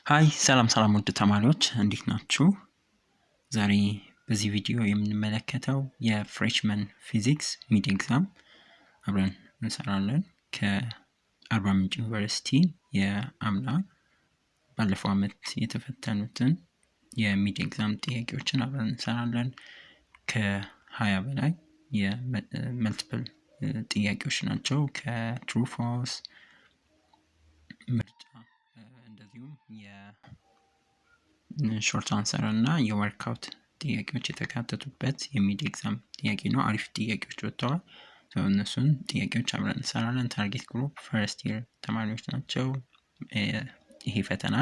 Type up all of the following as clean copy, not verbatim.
ሃይ ሰላም ውድ ተማሪዎች እንዴት ናችሁ? ዛሬ በዚህ ቪዲዮ የምንመለከተው የፍሬሽመን ፊዚክስ ሚድ ኤግዛም አብረን እንሰራለን። ከአርባ ምንጭ ዩኒቨርሲቲ የአምና ባለፈው ዓመት የተፈተኑትን የሚድ ኤግዛም ጥያቄዎችን አብረን እንሰራለን። ከ20 በላይ የመልቲፕል ጥያቄዎች ናቸው። ከትሩ ፎልስ ምርጫ እንደዚሁም የሾርት አንሰር እና የወርክአውት ጥያቄዎች የተካተቱበት የሚድ ኤግዛም ጥያቄ ነው። አሪፍ ጥያቄዎች ወጥተዋል። እነሱን ጥያቄዎች አብረን እንሰራለን። ታርጌት ግሩፕ ፈርስት ይር ተማሪዎች ናቸው። ይሄ ፈተና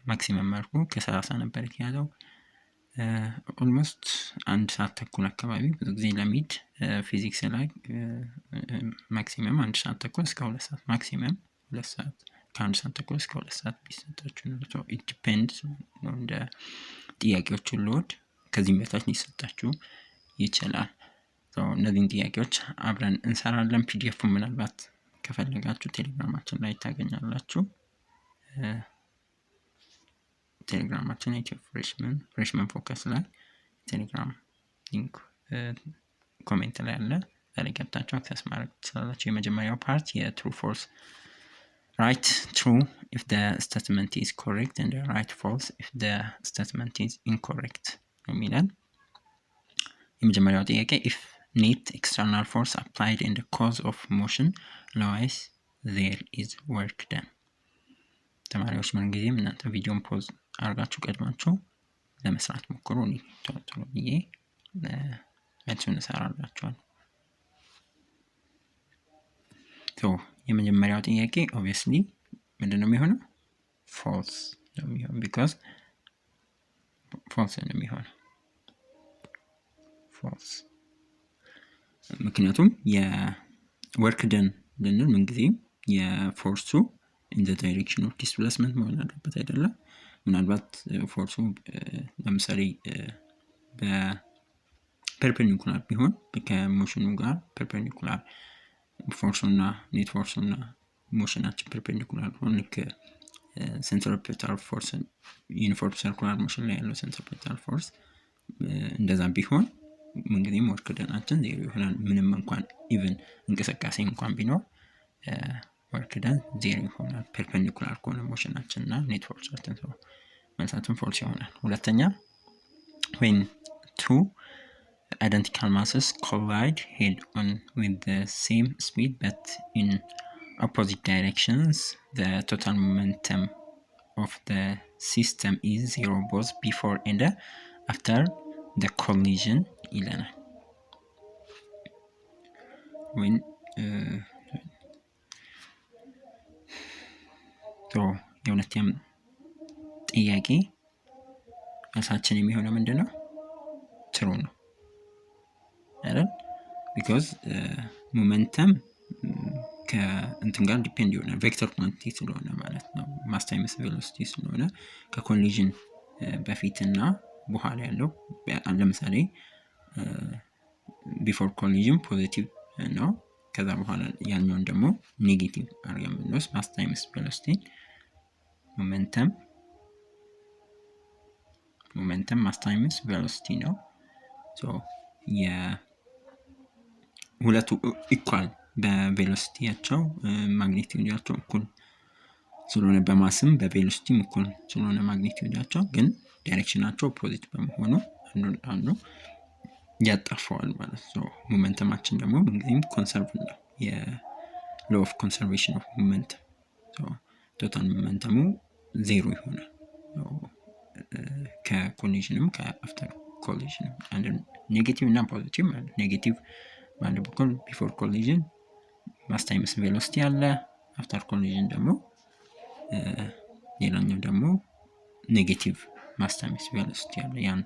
ማክሲመም ማርኩ ከ30 ነበር ያለው። ኦልሞስት 1 ሰዓት ተኩል አካባቢ ብዙ ጊዜ ለሚድ ፊዚክስ ላይ ማክሲመም 1 ሰዓት ተኩል እስከ 2 ሰዓት ማክሲመም 2 ሰዓት ከ1 ሰዓት ተኩል እስከ 2 ሰዓት ቢሰጣችሁ ነው። ኢት ዲፔንድስ ነው እንደ ጥያቄዎቹ ሎድ ከዚህም በታች ሊሰጣችሁ ይችላል። እነዚህን ጥያቄዎች አብረን እንሰራለን። ፒዲኤፍ ምናልባት ከፈለጋችሁ ቴሌግራማችን ላይ ታገኛላችሁ። ቴሌግራማችን ኢትዮ ፍሬሽመን ፎከስ ላይ ቴሌግራም ሊንክ ኮሜንት ላይ አለ። ላይ ገብታችሁ አክሰስ ማድረግ ትችላላችሁ። የመጀመሪያው ፓርት የትሩ ፎልስ write true if the statement is correct and write false if the statement is incorrect የሚለን የመጀመሪያው ጥያቄ if net external force applied in the cause of motion otherwise there is work done። ተማሪዎች ምን ጊዜም እናንተ ቪዲዮን ፖዝ አድርጋችሁ ቀድማችሁ ለመስራት ሞክሩ። ቶሎ ብዬ መልሱን እሰራላችኋለሁ። የመጀመሪያው ጥያቄ obviously ምንድነው የሚሆነው? false ነው የሚሆነው because false ነው የሚሆነው false። ምክንያቱም የወርክ ደን ልንል ምን ጊዜም የፎርሱ in the direction of displacement መሆን አለበት አይደለም። ምናልባት ፎርሱ ለምሳሌ በፐርፔንዲኩላር ቢሆን ከሞሽኑ ጋር ፐርፔንዲኩላር ፎርሱና ኔት ፎርሱና ሞሽናችን ፐርፔንዲኩላር ሆነ ሴንትሪፔታል ፎርስ ዩኒፎርም ሰርኩላር ሞሽን ላይ ያለው ሴንትሪፔታል ፎርስ እንደዛ ቢሆን ምንጊዜም ወርክ ደናችን ዜሮ ይሆናል። ምንም እንኳን ኢቭን እንቅስቃሴ እንኳን ቢኖር ወርክ ደን ዜሮ ይሆናል ፐርፔንዲኩላር ከሆነ ሞሽናችንና ኔት ፎርሳችን መልሳችን ፎልስ ይሆናል። ሁለተኛ when two identical masses collide head-on with the same speed but in opposite directions, the total momentum of the system is zero both before and after the collision ይለናል። when የሁለተኛው ጥያቄ መልሳችን የሚሆነው ምንድነው? ትሩ ነው አይደል? because ሞመንተም ከእንትን ጋር ዲፔንድ ይሆናል ቬክተር ኳንቲቲ ስለሆነ ማለት ነው። ማስ ታይምስ ቬሎሲቲ ስለሆነ ከኮሊዥን በፊትና በኋላ ያለው ለምሳሌ ቢፎር ኮሊዥን ፖዚቲቭ ነው። ከዛ በኋላ ያኛውን ደግሞ ኔጌቲቭ አድርገን ብንወስድ ማስ ታይምስ ቬሎሲቲ ሞመንተም ማስ ታይምስ ቬሎሲቲ ነው። የሁለቱ ኢኳል በቬሎሲቲያቸው ማግኒቲዩዳቸው እኩል ስለሆነ በማስም በቬሎሲቲም እኩል ስለሆነ ማግኒቲዩዳቸው ግን ዳይሬክሽናቸው ኦፖዚት በመሆኑ አንዱ ያጣፋዋል ማለት ነው። ሞመንተማችን ደግሞ ምንጊዜም ኮንሰርቭ ነው። የሎ ኦፍ ኮንሰርቬሽን ኦፍ ሞመንተም ቶታል ሞመንተሙ ዜሮ ይሆናል ከኮሊዥንም ከአፍተር ኮሊዥንም። አንድ ኔጌቲቭ እና ፖዚቲቭ ማለት ኔጌቲቭ ማለት በኩል ቢፎር ኮሊዥን ማስ ታይምስ ቬሎሲቲ አለ። አፍተር ኮሊዥን ደግሞ ሌላኛው ደግሞ ኔጌቲቭ ማስ ታይምስ ቬሎሲቲ አለ። ያን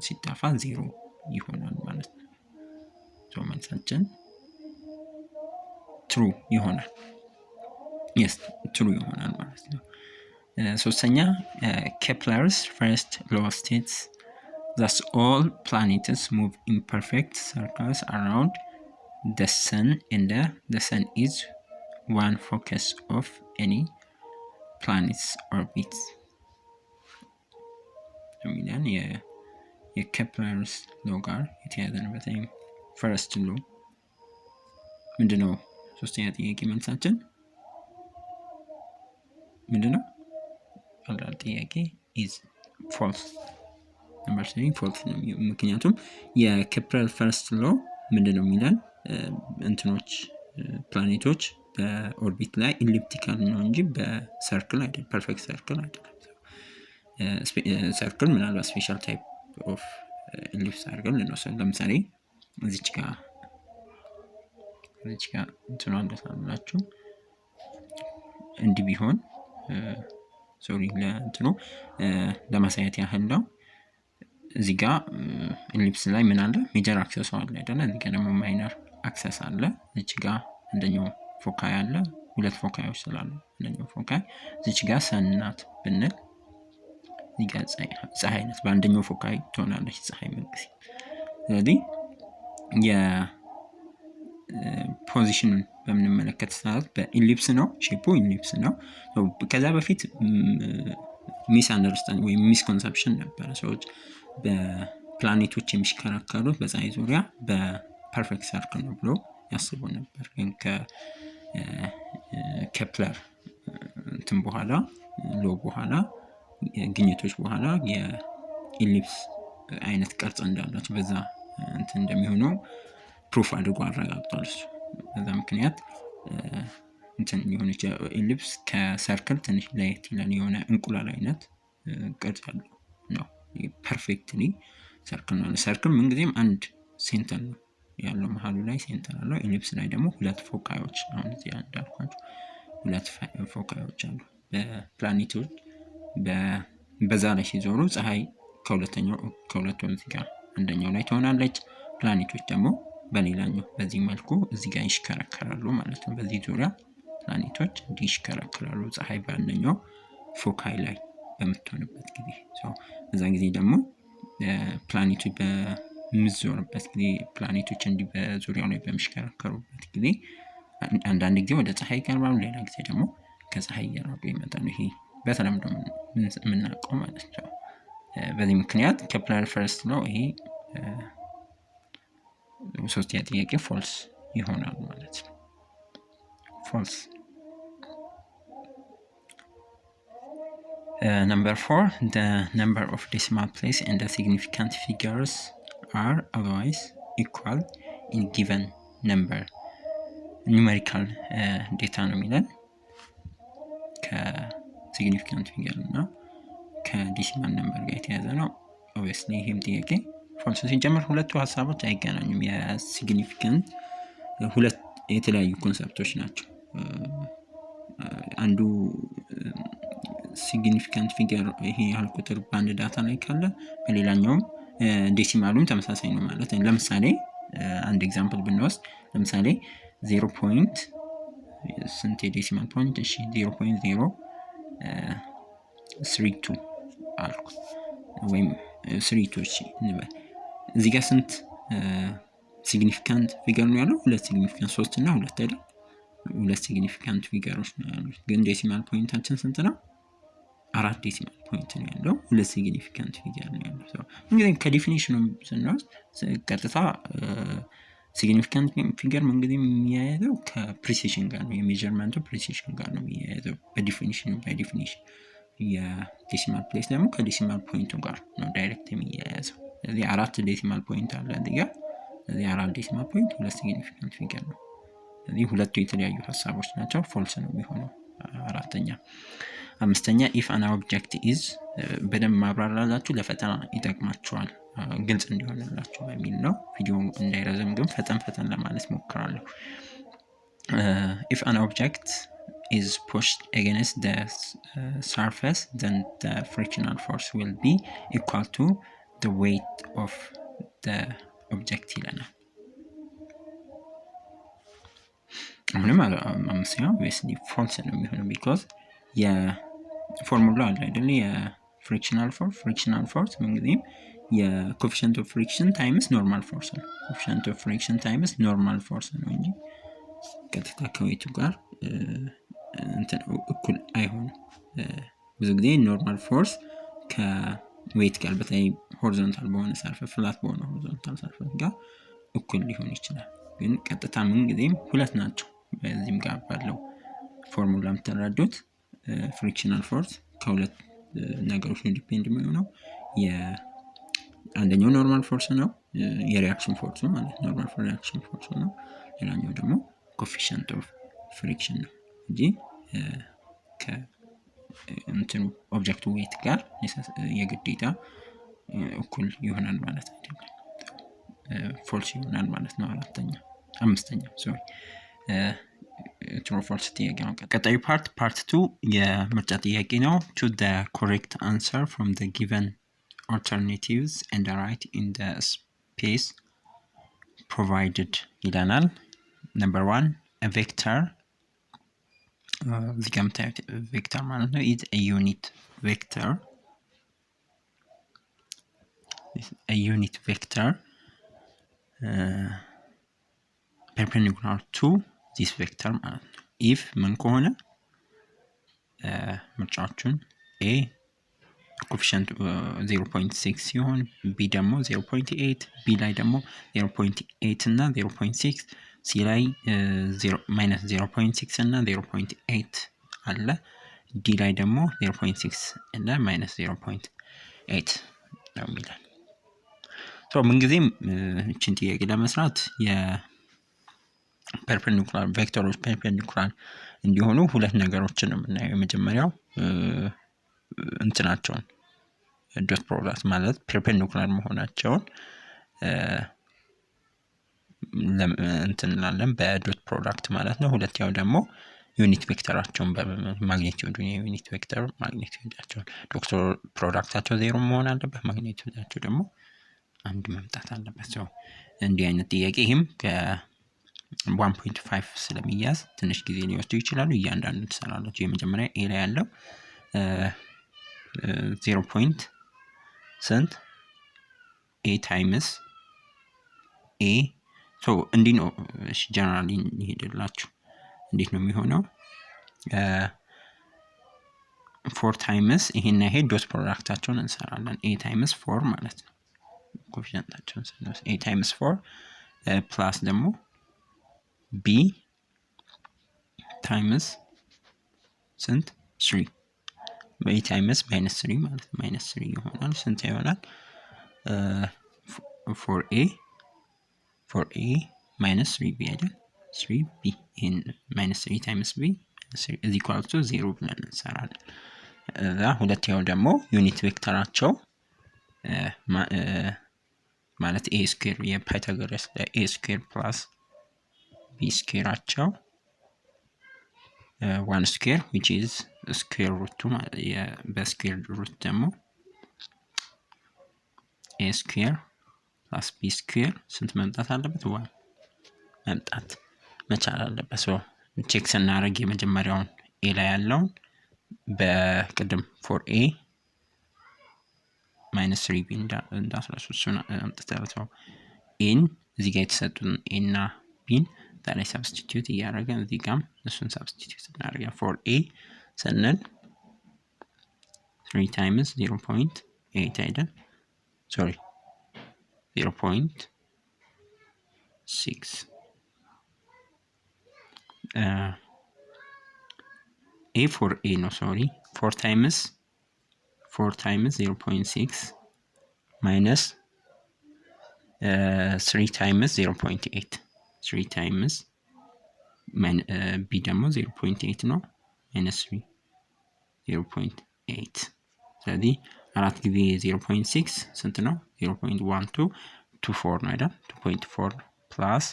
ሲጣፋ ዜሮ ይሆናል ማለት ነው። መልሳችን ትሩ ይሆናል። yes ትሩ ይሆናል ማለት ነው። ሶስተኛ Kepler's first law states that all planets move in perfect circles around the sun and the sun is one focus of any planets orbits የሚለን የኬፕለርስ ሎ ጋር የተያያዘ ነው። በተለይም ፈርስት ሎ ምንድነው? ሶስተኛ ጥያቄ መልሳችን ምንድነው? ቀላል ጥያቄ is false። ነምበር 3 false ነው። ምክንያቱም የኬፕለር ፈርስት ሎ ምንድነው የሚለን እንትኖች ፕላኔቶች በኦርቢት ላይ ኢሊፕቲካል ነው እንጂ በሰርክል አይደለም፣ ፐርፌክት ሰርክል አይደለም። ሰርክል ምናልባት ስፔሻል ታይፕ ኦፍ ኢሊፕስ አድርገን ልንወስድ ለምሳሌ እዚች ጋር እንትኑ እንደታላችሁ እንዲህ ቢሆን ሶሪ ለእንትኑ ለማሳየት ያህል ነው። እዚህ ጋር ኢሊፕስ ላይ ምን አለ? ሜጀር አክሰስ አለ አይደል? እዚህ ጋር ደግሞ ማይነር አክሰስ አለ። እዚች ጋር አንደኛው ፎካይ አለ፣ ሁለት ፎካዮች ስላሉ አንደኛው ፎካይ እዚች ጋር ሰንናት ብንል እዚህ ጋር ፀሐይ ናት። በአንደኛው ፎካይ ትሆናለች ፀሐይ መልክስ። ስለዚህ የፖዚሽኑን በምንመለከት ሰዓት በኢሊፕስ ነው፣ ሼፑ ኢሊፕስ ነው። ከዛ በፊት ሚስ አንደርስታንድ ወይም ሚስ ኮንሰፕሽን ነበረ። ሰዎች በፕላኔቶች የሚሽከረከሩት በፀሐይ ዙሪያ በፐርፌክት ሰርክል ነው ብሎ ያስቡ ነበር። ግን ከኬፕለር እንትን በኋላ ሎ በኋላ ግኝቶች በኋላ የኢሊፕስ አይነት ቅርጽ እንዳላቸው በዛ እንትን እንደሚሆኑ ፕሩፍ አድርጎ አረጋግጧል። እሱ በዛ ምክንያት እንትን የሆነች ኢሊፕስ ከሰርክል ትንሽ ለየት ይላል። የሆነ እንቁላል አይነት ቅርጽ ያለው ነው። ፐርፌክትሊ ሰርክል ነው። ሰርክል ምንጊዜም አንድ ሴንተር ነው ያለው፣ መሀሉ ላይ ሴንተር አለው። ኢሊፕስ ላይ ደግሞ ሁለት ፎካዮች፣ አሁን እዚህ እንዳልኳችሁ ሁለት ፎካዮች አሉ። በፕላኔቶች በዛ ላይ ሲዞሩ ፀሐይ ከሁለቱ እዚህ ጋር አንደኛው ላይ ትሆናለች። ፕላኔቶች ደግሞ በሌላኛው በዚህ መልኩ እዚህ ጋር ይሽከረከራሉ ማለት ነው። በዚህ ዙሪያ ፕላኔቶች እንዲህ ይሽከረከራሉ ፀሐይ በአንደኛው ፎካይ ላይ በምትሆንበት ጊዜ። በዛ ጊዜ ደግሞ ፕላኔቶች በምትዞርበት ጊዜ ፕላኔቶች እንዲህ በዙሪያው ላይ በሚሽከረከሩበት ጊዜ አንዳንድ ጊዜ ወደ ፀሐይ ይቀርባሉ፣ ሌላ ጊዜ ደግሞ ከፀሐይ እየራቁ ይመጣሉ። ይሄ በተለምዶ የምናውቀው ማለት ነው። በዚህ ምክንያት ኬፕለር ፈርስት ነው። ይሄ ሶስተኛ ጥያቄ ፎልስ ይሆናል ማለት ነው። ፎልስ። Number 4, the number of decimal place and the significant figures are otherwise equal in given number. ኒውሜሪካል ዴታ ነው የሚለን ከሲግኒፊካንት ፊገር እና ከዲሲማል ነምበር ጋር የተያዘ ነው። ኦብቪየስሊ ይሄም ጥያቄ ፎልስ ሲጀመር ሁለቱ ሀሳቦች አይገናኙም። የሲግኒፊካንት ሁለት የተለያዩ ኮንሰፕቶች ናቸው። አንዱ ሲግኒፊካንት ፊገር ይሄ ያህል ቁጥር በአንድ ዳታ ላይ ካለ በሌላኛውም ዴሲማሉም ተመሳሳይ ነው ማለት ነው። ለምሳሌ አንድ ኤግዛምፕል ብንወስድ ለምሳሌ 0. ስንት የዴሲማል ፖይንት? እሺ 0.032 አልኩ ወይም 32 እንበል። እዚህ ጋር ስንት ሲግኒፊካንት ፊገር ነው ያለው? ሁለት ሲግኒፊካንት 3 እና 2 አይደል? ሁለት ሲግኒፊካንት ፊገሮች ነው ያሉት። ግን ዴሲማል ፖይንታችን ስንት ነው? 4 ዴሲማል ፖይንት ነው ያለው። ሁለት ሲግኒፊካንት ፊገር ነው ያለው። እንግዲህ ከዲፊኒሽኑ ስንወስድ ቀጥታ ሲግኒፊካንት ፊገር እንግዲህ የሚያያዘው ከፕሪሲሽን ጋር ነው፣ የሜዠርመንቱ ፕሪሲሽን ጋር ነው የሚያያዘው በዲፊኒሽን የዴሲማል ፕሌስ ደግሞ ከዴሲማል ፖይንቱ ጋር ነው ዳይሬክት የሚያያዘው። ስለዚህ 4 ዴሲማል ፖይንት አለ እዚህ ጋር። ስለዚህ 4 ዴሲማል ፖይንት ሁለት ሲግኒፊካንት ፊገር ነው። ስለዚህ ሁለቱ የተለያዩ ሀሳቦች ናቸው። ፎልስ ነው የሚሆነው። አራተኛ። አምስተኛ ኢፍ አን ኦብጀክት ኢዝ በደንብ ማብራራላችሁ ለፈተና ይጠቅማችኋል ግልጽ እንዲሆንላችሁ በሚል ነው። ቪዲዮ እንዳይረዘም ግን ፈጠን ለማለት ሞክራለሁ። if an object is pushed against the surface then the frictional force will be equal to the weight of the object ይለናል። አሁንም አምስተኛው obviously false ነው የሚሆነው because የፎርሙላ አለ አይደል? የፍሪክሽናል ፎርስ ምንጊዜም የኮኤፊሽንት ኦፍ ፍሪክሽን ታይምስ ኖርማል ፎርስ ነው። ኮኤፊሽንት ኦፍ ፍሪክሽን ታይምስ ኖርማል ፎርስ ነው እንጂ ቀጥታ ከዌቱ ጋር እንትን እኩል አይሆንም። ብዙ ጊዜ ኖርማል ፎርስ ከዌት ጋር በተለይ ሆሪዞንታል በሆነ ሰርፌስ ፍላት በሆነ ሆሪዞንታል ሰርፌስ ጋር እኩል ሊሆን ይችላል። ግን ቀጥታ ምን ጊዜም ሁለት ናቸው። በዚህም ጋር ባለው ፎርሙላ የምትረዱት ፍሪክሽናል ፎርስ ከሁለት ነገሮች ነው ዲፔንድ የሚሆነው። አንደኛው ኖርማል ፎርስ ነው የሪአክሽን ፎርስ ነው ማለት ኖርማል ሪአክሽን ፎርስ ነው። ሌላኛው ደግሞ ኮኤፊሺየንት ኦፍ ፍሪክሽን ነው እንጂ ከእንትኑ ኦብጀክቱ ዌት ጋር የግዴታ እኩል ይሆናል ማለት አይደለም። ፎልስ ይሆናል ማለት ነው። አምስተኛ ሶሪ ትሩ ፎልስ ጥያቄ ነው። ቀጣዩ ፓርት 2 የምርጫ ጥያቄ ነው። choose the correct answer from the given alternatives and write in the space provided ይላናል። number 1 a vector እዚህ ጋር የምታዩት ቬክተር ማለት ነው is a unit vector perpendicular to this vector ማለት ነው። if ምን ከሆነ ምርጫዎቹን a ኮኤፊሺየንት 0.6 ሲሆን b ደግሞ 0.8 b ላይ ደግሞ 0.8 እና 0.6 c ላይ -0.6 እና 0.8 አለ d ላይ ደግሞ 0.6 እና -0.8 ነው የሚለን። ምንጊዜም እችን ጥያቄ ለመስራት የፐርፔንዲኩላር ቬክተሮች ፐርፔንዲኩላር እንዲሆኑ ሁለት ነገሮችን ነው የምናየው። የመጀመሪያው እንትናቸውን ዶት ፕሮዳክት ማለት ፐርፔንዲኩላር መሆናቸውን እንትንላለን በዶት ፕሮዳክት ማለት ነው። ሁለተኛው ደግሞ ዩኒት ቬክተራቸውን በማግኒቲዩድ ዩኒት ቬክተር ማግኒቲዩዳቸው ዶት ፕሮዳክታቸው 0 መሆን አለበት፣ ማግኒቲዩዳቸው ደግሞ አንድ መምጣት አለበት። እንዲህ አይነት ጥያቄ ይሄም ከ1.5 ስለሚያዝ ትንሽ ጊዜ ሊወስዱ ይችላሉ። እያንዳንዱ ትሰራላችሁ። የመጀመሪያ ኤ ላይ ያለው 0. ስንት ኤ ታይምስ ኤ እንዲህ ነው። እሺ ጀነራሊ ይሄድላችሁ እንዴት ነው የሚሆነው? 4 ታይምስ ይሄና ይሄ ዶት ፕሮዳክታቸውን እንሰራለን። ኤ ታይምስ 4 ማለት ነው ኮኤፊሺየንታቸውን ስንወስድ ኤ ታይምስ 4 ፕላስ ደግሞ ቢ ታይምስ ስንት 3 በኤ ታይምስ -3 ማለት ነው። -3 ይሆናል። ስንት ይሆናል? 4a -3b አይደል? 3b in -3 times b is equal to 0 ብለን እንሰራለን። ሁለተኛው ደግሞ ዩኒት ቬክተራቸው ማለት a ስኩዌር የፓይታጎረስ a ስኩዌር ፕላስ b ስኩዌራቸው 1 ስኩዌር which is ስኩዌር ሩቱ በስኩዌር ሩት ደግሞ a ስኩዌር ፕላስ b ስኩዌር ስንት መምጣት አለበት? 1 መምጣት መቻል አለበት። ቼክ ስናደርግ የመጀመሪያውን a ላይ ያለውን በቅድም 4a -3b እንዳስላሱን አምጥተው ኤን እዚህ ጋር የተሰጡን a እና b ላይ ሰብስቲቲዩት እያደረገን እዚህ ጋር እሱን ሰብስቲቲዩት እናደርጋለን። 4a ስንል 3 times 0.8 አይደል? ሶሪ 0.6 a for a no sorry 4 times 0.6 minus 3 times 0.8 3 times b ደግሞ 0.8 ነው -3 0.8 ስለዚህ 4 ጊዜ 0.6 ስንት ነው? 0.1224 ነው አይደል? 2.4 plus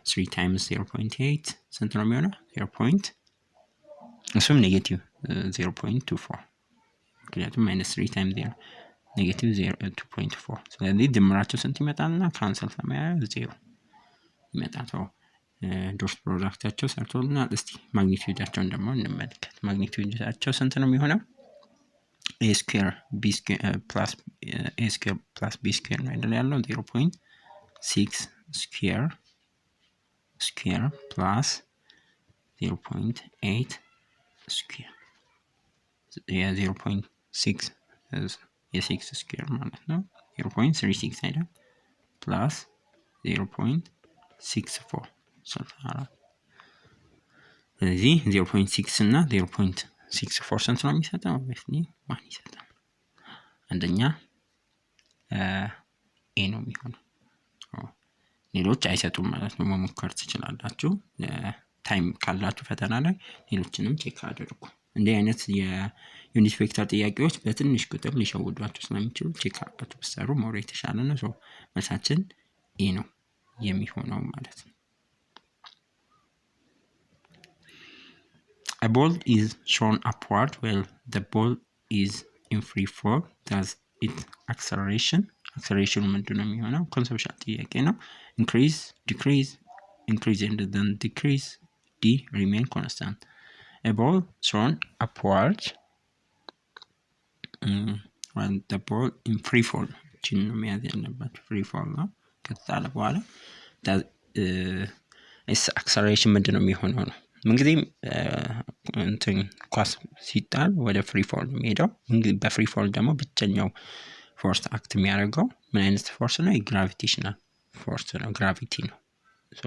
3 times 0.8 ስንት ነው የሚሆነው? 0. እሱም ኔጌቲቭ 0.24 ምክንያቱም -3 times 0 ኔጌቲቭ 2.4 ስለዚህ ድምራቸው ስንት ይመጣልና ካንሰል ሰማያዊ 0 ይመጣል። ዶት ፕሮዳክታቸው ሰርቶልናል። እስቲ ማግኒቲዩዳቸውን ደግሞ እንመልከት። ማግኒቲዩዳቸው ስንት ነው የሚሆነው? a square b square plus a square plus b square ነው አይደል ያለው 0.6 square plus 0.8 square የ0.6 የ6 ስኩዌር ማለት ነው 0.36 አይደል ፕላስ 0.64 ስለዚህ 0.6 እና 0.64 ስንት ነው የሚሰጠው? ኦብቪየስሊ 1 ይሰጣል። አንደኛ ኤ ነው የሚሆነው። ሌሎች አይሰጡም ማለት ነው። መሞከር ትችላላችሁ። ታይም ካላችሁ ፈተና ላይ ሌሎችንም ቼክ አድርጉ። እንዲህ አይነት የዩኒት ቬክተር ጥያቄዎች በትንሽ ቁጥር ሊሸውዷችሁ ስለሚችሉ ቼክ አድርጋችሁ ብትሰሩ ሞር የተሻለ ነው። ሶ መልሳችን ኤ ነው የሚሆነው ማለት ነው። A ball is shown upward while the ball is in free fall. Does its acceleration ምንድን ነው የሚሆነው? ኮንሰፕሽን ጥያቄ ነው። increase, and then decrease, D remain constant. A ball thrown upward when the ball in free fall ነው መያዝ ያለበት free fall ነው። ከተጣለ በኋላ acceleration ምንድን ነው የሚሆነው ነው። እንግዲህ እንትን ኳስ ሲጣል ወደ ፍሪ ፎል ነው የሚሄደው። እንግዲህ በፍሪ ፎል ደግሞ ብቸኛው ፎርስ አክት የሚያደርገው ምን አይነት ፎርስ ነው? የግራቪቴሽናል ፎርስ ነው፣ ግራቪቲ ነው። ሶ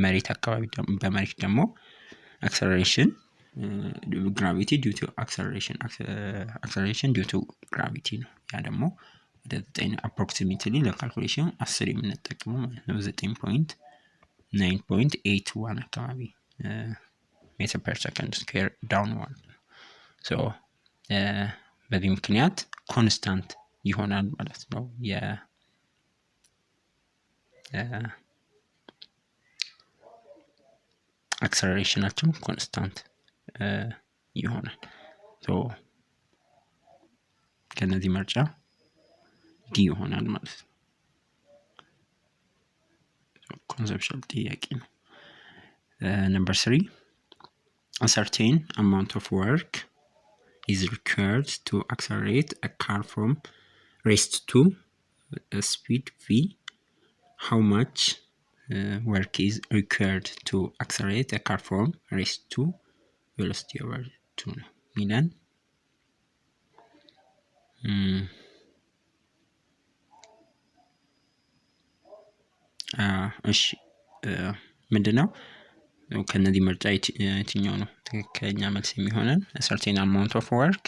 መሬት አካባቢ በመሬት ደግሞ አክሰለሬሽን ግራቪቲ ዲው ቱ አክሰለሬሽን ዲው ቱ ግራቪቲ ነው። ያ ደግሞ ወደ 9 አፕሮክሲሜትሊ ለካልኩሌሽን 10 የምንጠቀመው ማለት ነው 9.81 አካባቢ ሜትር ፐር ሰከንድ ስኩዌር ዳውንዋርድ። ሶ በዚህ ምክንያት ኮንስታንት ይሆናል ማለት ነው። አክሰለሬሽናችን ኮንስታንት ይሆናል። ሶ ከነዚህ ምርጫ ዲ ይሆናል ማለት ነው። ኮንሰፕሽን ጥያቄ ነው። Number 3, a certain amount of work is required to accelerate a car from rest to a speed v. How much work is required to accelerate a car from rest to velocity over 2 ነው ሚለን እሺ ምንድነው ከነዚህ ምርጫ የትኛው ነው ትክክለኛ መልስ የሚሆነን? a certain amount of work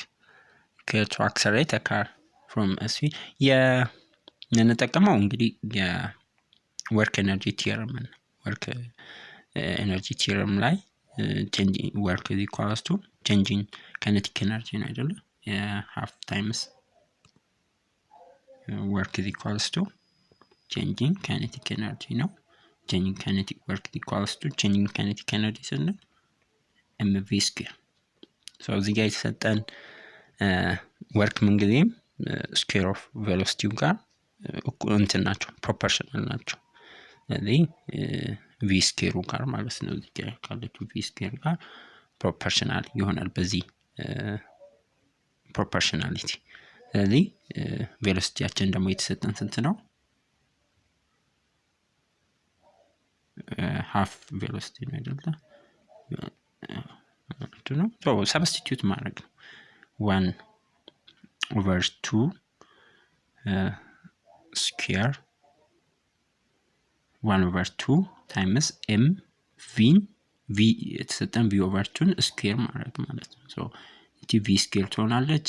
to accelerate a car from a speed የምንጠቀመው እንግዲህ የወርክ ኤነርጂ ቲዮረም ነው። ወርክ ኤነርጂ ቲዮረም ላይ changing work is equals to changing kinetic energy ነው አይደለ? half times work is equals to changing kinetic energy ነው። changing kinetic work equals to changing kinetic energy ስንል mv square። so እዚህ ጋር የተሰጠን ወርክ ምንጊዜም ስኩዌር ኦፍ ቬሎሲቲው ጋር እንትን ናቸው፣ ፕሮፖርሽናል ናቸው። ስለዚህ ቪ ስኩዌሩ ጋር ማለት ነው እዚህ ጋር ካለችው ቪ ስኩዌር ጋር ፕሮፖርሽናል ይሆናል በዚህ ፕሮፖርሽናሊቲ። ስለዚህ ቬሎሲቲያችን ደግሞ የተሰጠን ስንት ነው? half velocity ነው አይደለ? ነው so substitute ማድረግ ነው 1/2 square 1/2 times m v የተሰጠን v/2 ስኩዌር ማድረግ ማለት ነው። so እቲ v ስኩዌር ትሆናለች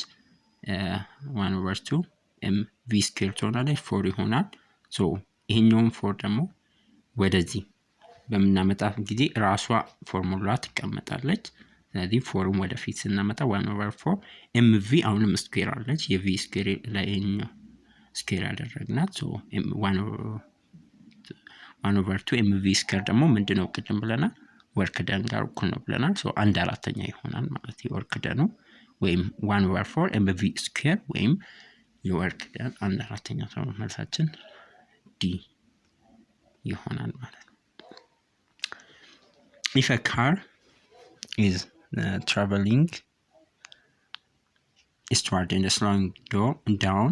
1/2 m v ስኩዌር ትሆናለች 4 ይሆናል። so ይሄኛውን 4 ደግሞ ወደዚህ በመናመጣ ጊዜ ራሷ ፎርሙላ ትቀመጣለች። ስለዚህ 4ን ወደፊት ስናመጣ 1/4 mv አሁንም ስኩዌር አለች የv ስኩዌር ላይኛው ስኩዌር ያደረግናት so 1/2 mv ስኩዌር ደግሞ ምንድነው ቅድም ብለናል ወርክ ደን ጋር እኩል ነው ብለናል። so 1/4 ይሆናል ማለት የወርክ ደኑ ወይም 1/4 mv ስኩዌር ወይም የወርክ ደን 1/4 ነው። መልሳችን ዲ ይሆናል ማለት ነው። if a car is traveling eastward and slowing down,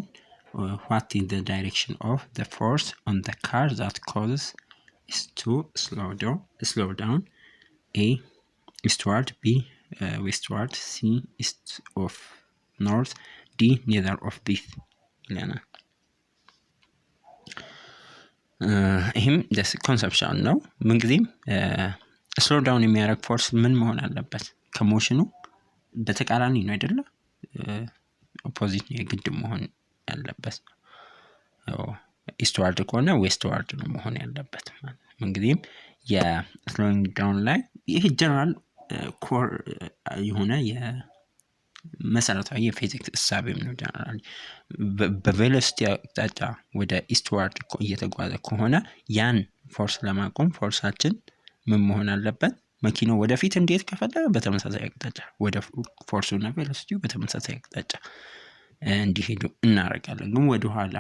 what is the direction of the force on the car that causes it to slow down? A eastward, B westward, C east of north, D neither of these ይለናል። ይህም ደስ ኮንሰፕሽን ነው። ምንጊዜም ስሎ ዳውን የሚያደርግ ፎርስ ምን መሆን አለበት? ከሞሽኑ በተቃራኒ ነው አይደለ? ኦፖዚት የግድ መሆን ያለበት። ኢስትዋርድ ከሆነ ዌስትዋርድ ነው መሆን ያለበት ማለት ነው። ምንጊዜም የስሎዊንግ ዳውን ላይ ይሄ ጀነራል ኮር የሆነ የመሰረታዊ የፊዚክስ እሳቤም ነው። ጀነራል በቬሎሲቲ አቅጣጫ ወደ ኢስትዋርድ እየተጓዘ ከሆነ ያን ፎርስ ለማቆም ፎርሳችን ምን መሆን አለበት? መኪናው ወደፊት እንዴት ከፈለገ በተመሳሳይ አቅጣጫ ወደ ፎርሱና ቬሎሲቲው በተመሳሳይ አቅጣጫ እንዲሄዱ እናደርጋለን። ግን ወደ ኋላ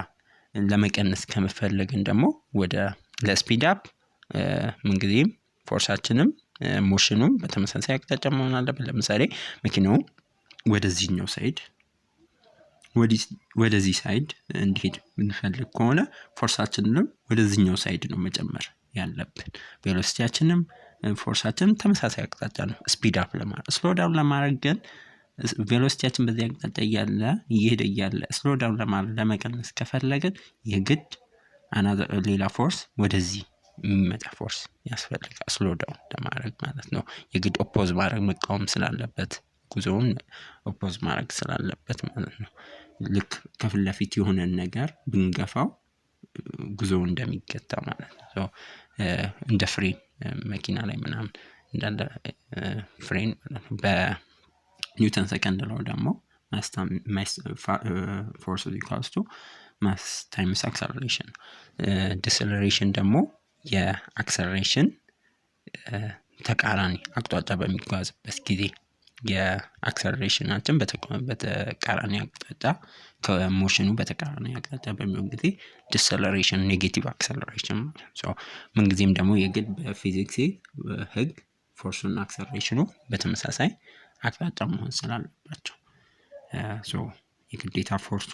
ለመቀነስ ከመፈለግን ደግሞ ወደ ለስፒድ አፕ ምንጊዜም ፎርሳችንም ሞሽኑም በተመሳሳይ አቅጣጫ መሆን አለበት። ለምሳሌ መኪናው ወደዚህኛው ሳይድ ወደዚህ ሳይድ እንዲሄድ እንፈልግ ከሆነ ፎርሳችንንም ወደዚህኛው ሳይድ ነው መጨመር ያለብን። ቬሎሲቲያችንም ፎርሳችንም ተመሳሳይ አቅጣጫ ነው። ስፒድ አፕ ለማድረግ ስሎ ዳውን ለማድረግ ግን ቬሎሲቲያችን በዚህ አቅጣጫ እየሄደ እያለ ስሎ ዳውን ለመቀነስ ከፈለግን የግድ ሌላ ፎርስ ወደዚህ የሚመጣ ፎርስ ያስፈልጋል ስሎ ዳውን ለማድረግ ማለት ነው። የግድ ኦፖዝ ማድረግ መቃወም ስላለበት ጉዞውን ኦፖዝ ማድረግ ስላለበት ማለት ነው። ልክ ከፊት ለፊት የሆነን ነገር ብንገፋው ጉዞው እንደሚገታ ማለት ነው። እንደ ፍሬን መኪና ላይ ምናምን እንዳለ ፍሬን በኒውተን ሰከንድ ላው ደግሞ ፎርስ ኢኳልስ ቱ ማስ ታይምስ አክሰለሬሽን። ዲሰለሬሽን ደግሞ የአክሰለሬሽን ተቃራኒ አቅጣጫ በሚጓዝበት ጊዜ የአክሰለሬሽናችን በተቃራኒ አቅጣጫ ከሞሽኑ በተቃራኒ አቅጣጫ በሚሆን ጊዜ ዲሰለሬሽን ኔጌቲቭ አክሰለሬሽን ነው። ምንጊዜም ደግሞ የግድ በፊዚክስ ህግ ፎርሱና አክሰለሬሽኑ በተመሳሳይ አቅጣጫ መሆን ስላለባቸው የግዴታ ፎርሱ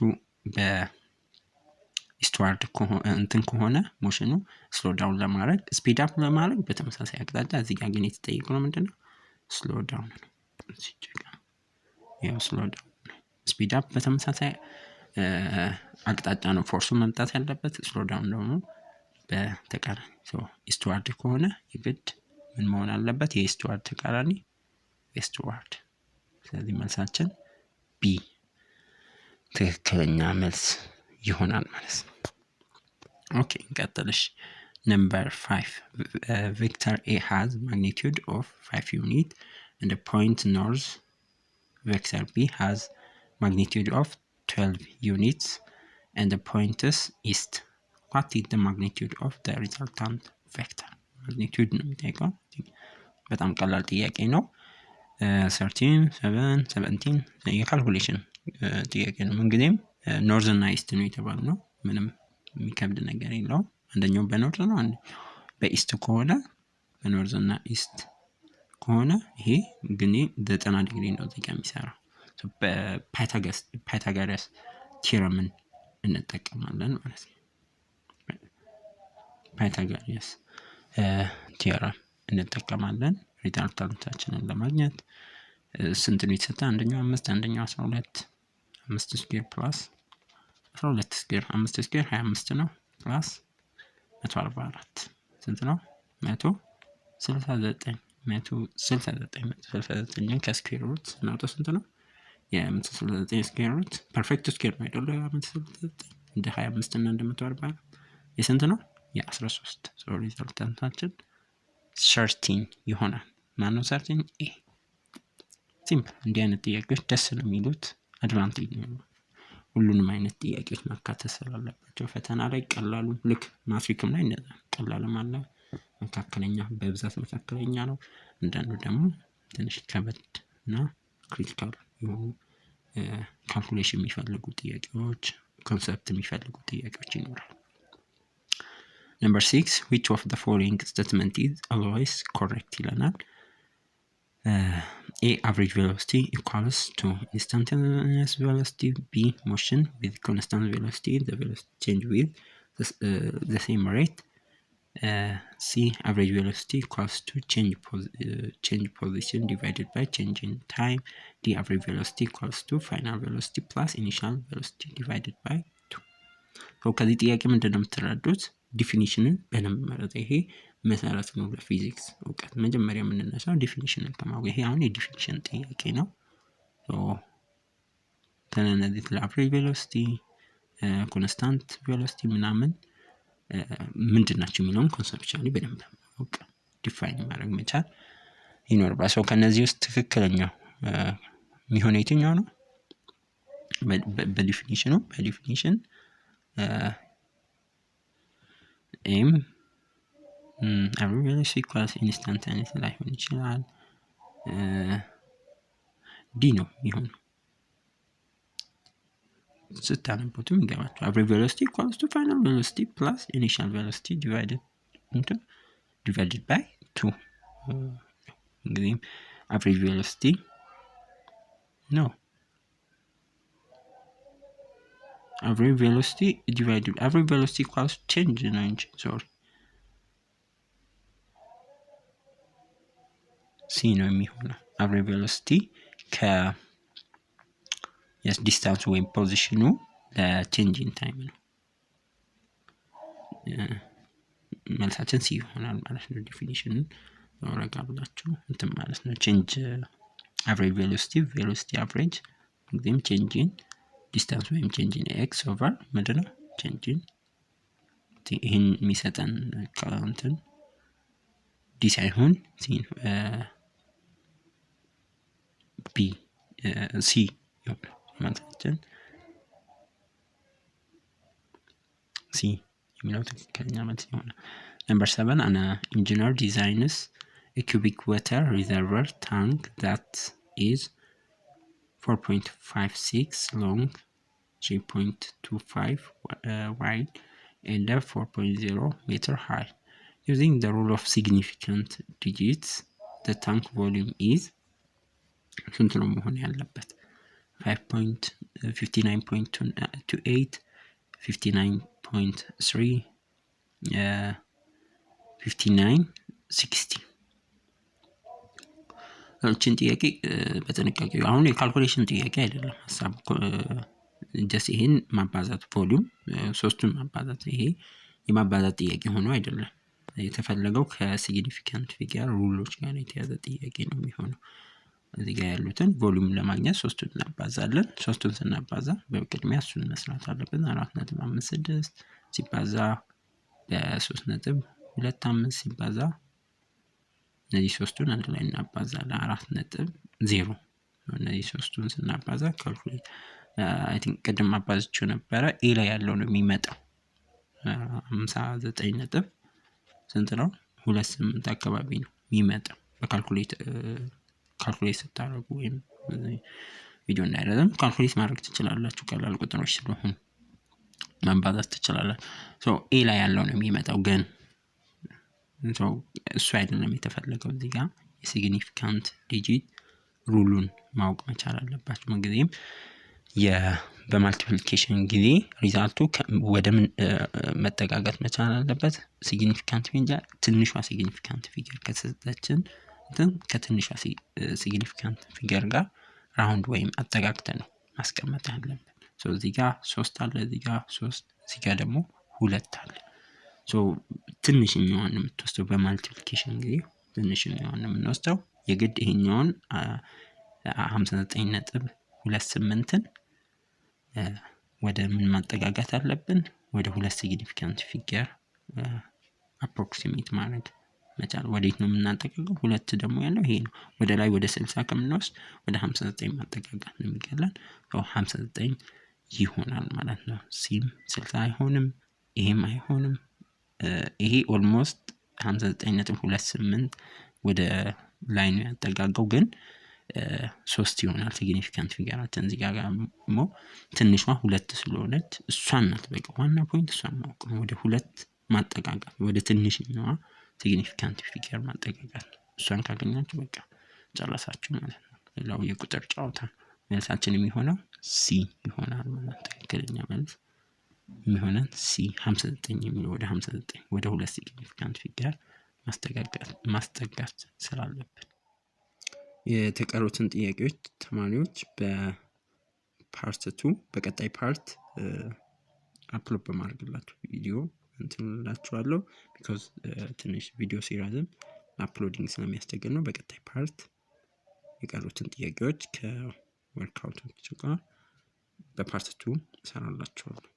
በኢስትዋርድ ከሆነ ሞሽኑ ስሎ ዳውን ለማድረግ ስፒድ አፕ ለማድረግ በተመሳሳይ አቅጣጫ እዚህ ጋር ግን የተጠየቀው ምንድነው? ስሎ ዳውን ነው። ያው ስሎ ዳውን ስፒድ አፕ በተመሳሳይ አቅጣጫ ነው ፎርሱ መምጣት ያለበት። ስሎ ዳውን ደግሞ በተቃራኒ ኢስትዋርድ ከሆነ የግድ ምን መሆን አለበት? የኢስትዋርድ ተቃራኒ ዌስትዋርድ። ስለዚህ መልሳችን ቢ ትክክለኛ መልስ ይሆናል ማለት ነው። ኦኬ እንቀጥልሽ። Number 5 vector A has magnitude of 5 unit and the point north. Vector B has magnitude of 12 units and the point is east. What is the magnitude of the resultant vector? Magnitude ነው የሚጠይቀው። በጣም ቀላል ጥያቄ ነው። 13 7 17 የካልኩሌሽን ጥያቄ ነው። እንግዲህም ኖርዝ እና ኢስት ነው የተባለው። ምንም የሚከብድ ነገር የለውም። አንደኛው በኖርዝ ነው፣ አንደኛው በኢስት ከሆነ በኖርዝ እና ኢስት ከሆነ ይሄ ግን 90 ዲግሪ ነው እዚህ ጋር የሚሰራው። በፓይታጎረስ ቲዮረምን እንጠቀማለን ማለት ነው። ፓይታጎረስ ቲዮረም እንጠቀማለን ሪዛልታችንን ለማግኘት። ስንት ነው የተሰጠ? አንደኛው 5 አንደኛው 12 5 ስኩዌር ፕላስ 12 ስኩዌር 5 ስኩዌር 25 ነው ፕላስ 144 ስንት ነው? 169 ከስኩዌር ሩት እናውጣው ስንት ነው? የ169 ስኩዌር ሩት ፐርፌክት ስኩዌር ነው አይደል? 169 እንደ 25 እና እንደ 144 የስንት ነው? የ13 ሪዛልታችን 13 ይሆናል። ማነው 13? ኤ። ሲምፕል። እንዲህ አይነት ጥያቄዎች ደስ ነው የሚሉት። አድቫንቴጅ ነው። ሁሉንም አይነት ጥያቄዎች ማካተት ስላለባቸው ፈተና ላይ ቀላሉ ልክ ማትሪክም ላይ እንደዛ ቀላልም አለ፣ መካከለኛ በብዛት መካከለኛ ነው። እንደነው ደግሞ ትንሽ ከበድ እና ክሪቲካል የሆኑ ካልኩሌሽን የሚፈልጉ ጥያቄዎች፣ ኮንሰፕት የሚፈልጉ ጥያቄዎች ይኖራሉ። Number 6 which of the following statement is always correct ይለናል። A average velocity equals to instantaneous velocity. B motion with constant velocity, the velocity change with the same rate. C average velocity equals to change position divided by change in time. D average velocity equals to final velocity plus initial velocity divided by 2። ከዚህ ጥያቄ ምንድነው የምትረዱት? ዲፊኒሽንን በደንብ ማለት ይሄ መሰረት ነው ለፊዚክስ እውቀት። መጀመሪያ የምንነሳው ዲፊኒሽንን ከማወቅ ይሄ አሁን የዲፊኒሽን ጥያቄ ነው። ከነዚህ አቨሬጅ ቬሎሲቲ ኮንስታንት ቬሎሲቲ ምናምን ምንድናቸው የሚለውን ኮንሰፕቹዋሊ በደንብ ማወቅ ዲፋይን ማድረግ መቻል ይኖርባል። ሰው ከነዚህ ውስጥ ትክክለኛው የሚሆነው የትኛው ነው? በዲፊኒሽን ኤም average velocity equals instantaneous ላይሆን ይችላል። ዲ ነው የሚሆነው። ስታነቡትም ይገባችኋል። average velocity equals to final velocity plus initial velocity divided by 2። እንግዲህ average velocity no average velocity divided average velocity equals change in sorry C ነው የሚሆነው። average velocity yes distance ወይም ፖዚሽኑ ለቼንጅ ኢን ታይም ነው። መልሳችን C ይሆናል ማለት ነው። ዲፊኒሽን ወረጋ ብላችሁ እንትን ማለት ነው። ቼንጅ average velocity average then change in distance ወይም change in x over ምንድነው change in ይሄን የሚሰጠን ካውንትን ዲ ሳይሆን ቢ ሲ መልሳችን C የሚለው ትክክለኛ መልስ ይሆናል። Number 7 an engineer designs a cubic water reservoir tank that is 4.56 long, 3.25 wide and 4.0 meter high. Using the rule of significant digits, the tank volume is ስንት ነው መሆን ያለበት? 5.59.28 59.3 59.60 እቺን ጥያቄ በጥንቃቄ አሁን የካልኩሌሽን ጥያቄ አይደለም። ሐሳብ ጀስት ይሄን ማባዛት ቮሊዩም ሶስቱን ማባዛት ይሄ የማባዛት ጥያቄ ሆኖ አይደለም የተፈለገው ከሲግኒፊካንት ፊገር ሩሎች ጋር የተያዘ ጥያቄ ነው የሚሆነው። እዚህ ጋር ያሉትን ቮሊዩም ለማግኘት ሶስቱን እናባዛለን። ሶስቱን ስናባዛ በቅድሚያ እሱን መስራት አለብን። 4.56 ሲባዛ በ3.25 ሲባዛ እነዚህ ሶስቱን አንድ ላይ እናባዛለን 4.0 እነዚህ ሶስቱን ስናባዛ ካልኩሌት አይ ቲንክ ቅድም ማባዛቸው ነበረ ኤ ላይ ያለው ነው የሚመጣው 59 ነጥብ ስንት ነው 28 አካባቢ ነው የሚመጣው በካልኩሌት ስታደርጉ ወይም ቪዲዮ እንዳይረዝም ካልኩሌት ማድረግ ትችላላችሁ። ቀላል ቁጥሮች ስለሆኑ ማባዛት ትችላላችሁ። ኤ ላይ ያለው ነው የሚመጣው ግን እሱ አይደለም የተፈለገው። እዚህ ጋር የሲግኒፊካንት ዲጂት ሩሉን ማወቅ መቻል አለባችሁ። ምንጊዜም በማልቲፕሊኬሽን ጊዜ ሪዛልቱ ወደ መጠጋጋት መቻል አለበት። ሲግኒፊካንት ፊገር ትንሿ ሲግኒፊካንት ፊገር ከተሰጠችን ከትንሿ ሲግኒፊካንት ፊገር ጋር ራውንድ ወይም አጠጋግተን ነው ማስቀመጥ ያለብን። እዚህ ጋር 3 አለ፣ እዚህ ጋር 3፣ እዚህ ጋር ደግሞ 2 አለ። ትንሽኛውን የምትወስደው በማልቲፕሊኬሽን ጊዜ ትንሽኛውን የምንወስደው የግድ ይሄኛውን 59.28ን ወደ ምን ማጠጋጋት አለብን? ወደ 2 ሲግኒፊካንት ፊገር አፕሮክሲሜት ማድረግ መቻል። ወዴት ነው የምናጠጋጋው? 2 ደግሞ ያለው ይሄ ነው። ወደ ላይ ወደ 60 ከምንወስድ ወደ 59 ማጠጋጋት ነው የሚገለን። 59 ይሆናል ማለት ነው። ሲም 60 አይሆንም፣ ይሄም አይሆንም። ይሄ ኦልሞስት 59.28 ወደ ላይ ነው ያጠጋጋው ግን 3 ይሆናል ሲግኒፊካንት ፊገራችን። እዚህ ጋር ደግሞ ትንሿ 2 ስለሆነች እሷን ናት በቃ ዋና ፖይንት እሷን ነው። ወደ 2 ማጠጋጋት ወደ ትንሽኛዋ ሲግኒፊካንት ፊገር ማጠጋጋት እሷን ካገኛችሁ በቃ ጨረሳችሁ ማለት ነው። ሌላው የቁጥር ጨዋታ። መልሳችን የሚሆነው ሲ ይሆናል ማለት ትክክለኛ መልስ የሚሆነን ሲ 59 የሚለው ወደ 59 ወደ 2 ሲግኒፊካንት ፊገር ማስጠጋት ስላለብን የተቀሩትን ጥያቄዎች ተማሪዎች በፓርት 2 በቀጣይ ፓርት አፕሎድ በማድረግላችሁ ቪዲዮ እንትንላችኋለሁ ቢኮዝ ትንሽ ቪዲዮ ሲራዝም አፕሎዲንግ ስለሚያስቸግር ነው። በቀጣይ ፓርት የቀሩትን ጥያቄዎች ከወርክአውቶች ጋር በፓርት 2 እሰራላችኋለሁ።